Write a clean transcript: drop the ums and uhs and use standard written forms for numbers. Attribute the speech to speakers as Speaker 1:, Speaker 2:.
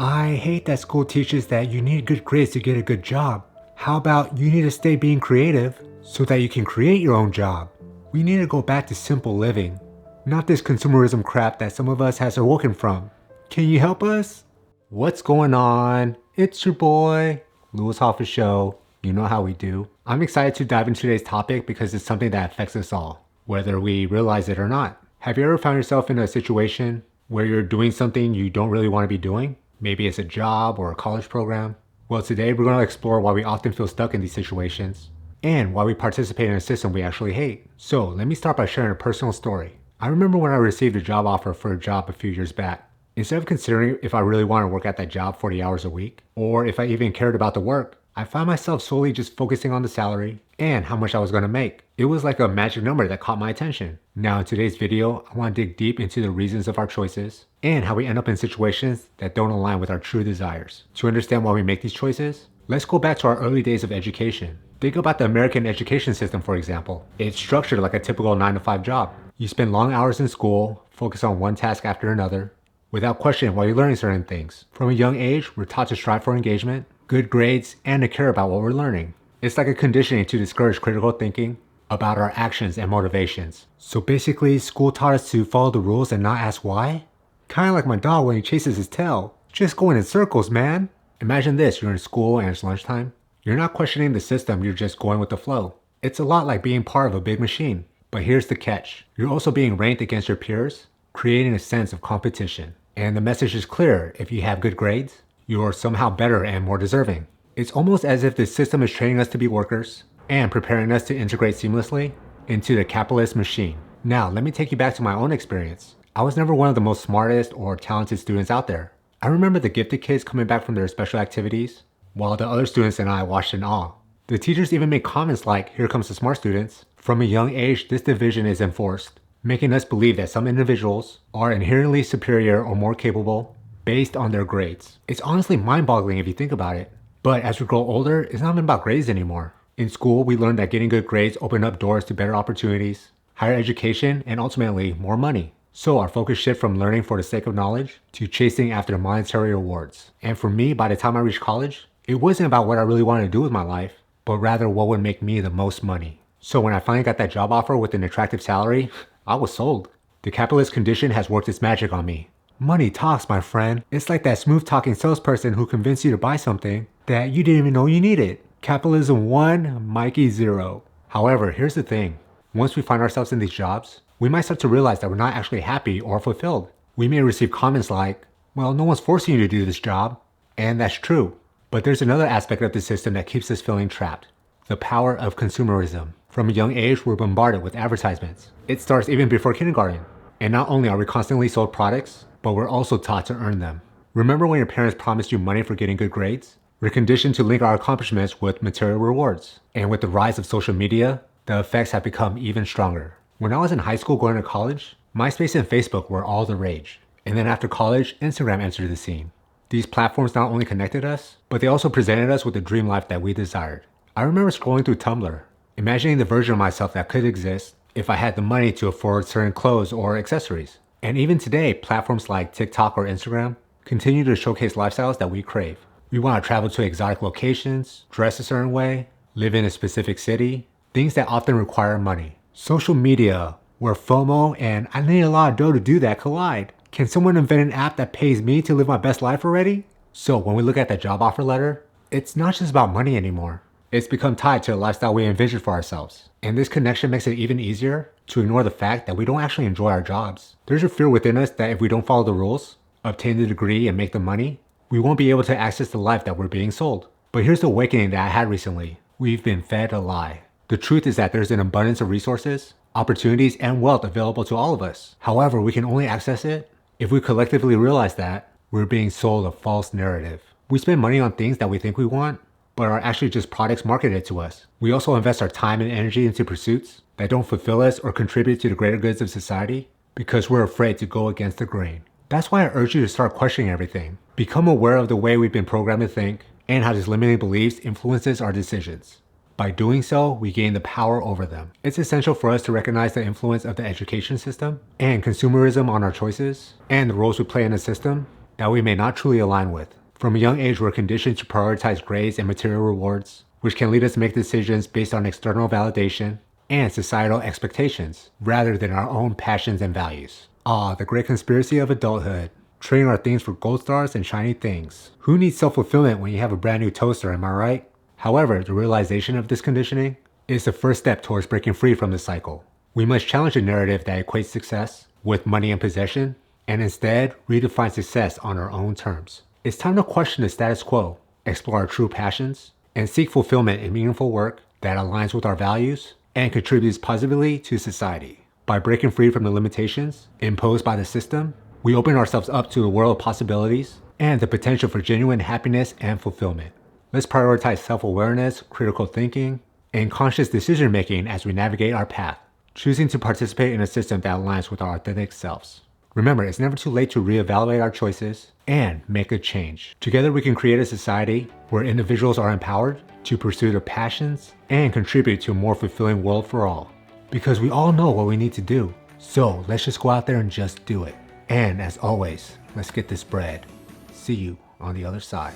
Speaker 1: I hate that school teaches that you need good grades to get a good job. How about you need to stay being creative so that you can create your own job? We need to go back to simple living, not this consumerism crap that some of us has awoken from. Can you help us? What's going on? It's your boy, Lewis Hoffa Show. You know how we do. I'm excited to dive into today's topic because it's something that affects us all, whether we realize it or not. Have you ever found yourself in a situation where you're doing something you don't really want to be doing? Maybe it's a job or a college program. Well, today we're going to explore why we often feel stuck in these situations and why we participate in a system we actually hate. So let me start by sharing a personal story. I remember when I received a job offer for a job a few years back. Instead of considering if I really want to work at that job 40 hours a week, or if I even cared about the work, I found myself solely just focusing on the salary and how much I was going to make. It was like a magic number that caught my attention. Now in today's video, I want to dig deep into the reasons of our choices and how we end up in situations that don't align with our true desires. To understand why we make these choices, let's go back to our early days of education. Think about the American education system, for example. It's structured like a typical 9-to-5 job. You spend long hours in school, focus on one task after another, without questioning why you're learning certain things. From a young age, we're taught to strive for engagement, good grades, and to care about what we're learning. It's like a conditioning to discourage critical thinking about our actions and motivations. So basically, school taught us to follow the rules and not ask why? Kinda like my dog when he chases his tail. Just going in circles, man. Imagine this, you're in school and it's lunchtime. You're not questioning the system, you're just going with the flow. It's a lot like being part of a big machine. But here's the catch. You're also being ranked against your peers, creating a sense of competition. And the message is clear, if you have good grades, you're somehow better and more deserving. It's almost as if the system is training us to be workers and preparing us to integrate seamlessly into the capitalist machine. Now, let me take you back to my own experience. I was never one of the most smartest or talented students out there. I remember the gifted kids coming back from their special activities, while the other students and I watched in awe. The teachers even made comments like, "Here comes the smart students." From a young age, this division is enforced, making us believe that some individuals are inherently superior or more capable based on their grades. It's honestly mind-boggling if you think about it. But as we grow older, it's not even about grades anymore. In school, we learned that getting good grades open up doors to better opportunities, higher education, and ultimately more money. So our focus shifted from learning for the sake of knowledge to chasing after monetary rewards. And for me, by the time I reached college, it wasn't about what I really wanted to do with my life, but rather what would make me the most money. So when I finally got that job offer with an attractive salary, I was sold. The capitalist condition has worked its magic on me. Money talks, my friend. It's like that smooth talking salesperson who convinced you to buy something that you didn't even know you needed. Capitalism 1, Mikey 0. However, here's the thing. Once we find ourselves in these jobs, we might start to realize that we're not actually happy or fulfilled. We may receive comments like, "Well, no one's forcing you to do this job." And that's true. But there's another aspect of the system that keeps us feeling trapped. The power of consumerism. From a young age, we're bombarded with advertisements. It starts even before kindergarten. And not only are we constantly sold products, but we're also taught to earn them. Remember when your parents promised you money for getting good grades? We're conditioned to link our accomplishments with material rewards. And with the rise of social media, the effects have become even stronger. When I was in high school going to college, MySpace and Facebook were all the rage. And then after college, Instagram entered the scene. These platforms not only connected us, but they also presented us with the dream life that we desired. I remember scrolling through Tumblr, imagining the version of myself that could exist if I had the money to afford certain clothes or accessories. And even today, platforms like TikTok or Instagram continue to showcase lifestyles that we crave. We want to travel to exotic locations, dress a certain way, live in a specific city, things that often require money. Social media, where FOMO and "I need a lot of dough to do that" collide. Can someone invent an app that pays me to live my best life already? So when we look at that job offer letter, it's not just about money anymore. It's become tied to a lifestyle we envision for ourselves. And this connection makes it even easier to ignore the fact that we don't actually enjoy our jobs. There's a fear within us that if we don't follow the rules, obtain the degree, and make the money, we won't be able to access the life that we're being sold. But here's the awakening that I had recently. We've been fed a lie. The truth is that there's an abundance of resources, opportunities, and wealth available to all of us. However, we can only access it if we collectively realize that we're being sold a false narrative. We spend money on things that we think we want, but are actually just products marketed to us. We also invest our time and energy into pursuits that don't fulfill us or contribute to the greater goods of society because we're afraid to go against the grain. That's why I urge you to start questioning everything. Become aware of the way we've been programmed to think and how these limiting beliefs influences our decisions. By doing so, we gain the power over them. It's essential for us to recognize the influence of the education system and consumerism on our choices and the roles we play in the system that we may not truly align with. From a young age, we're conditioned to prioritize grades and material rewards, which can lead us to make decisions based on external validation and societal expectations, rather than our own passions and values. The great conspiracy of adulthood. Trading our things for gold stars and shiny things. Who needs self-fulfillment when you have a brand new toaster, am I right? However, the realization of this conditioning is the first step towards breaking free from the cycle. We must challenge the narrative that equates success with money and possession, and instead redefine success on our own terms. It's time to question the status quo, explore our true passions, and seek fulfillment in meaningful work that aligns with our values and contributes positively to society. By breaking free from the limitations imposed by the system, we open ourselves up to a world of possibilities and the potential for genuine happiness and fulfillment. Let's prioritize self-awareness, critical thinking, and conscious decision-making as we navigate our path, choosing to participate in a system that aligns with our authentic selves. Remember, it's never too late to reevaluate our choices and make a change. Together we can create a society where individuals are empowered to pursue their passions and contribute to a more fulfilling world for all. Because we all know what we need to do. So let's just go out there and just do it. And as always, let's get this bread. See you on the other side.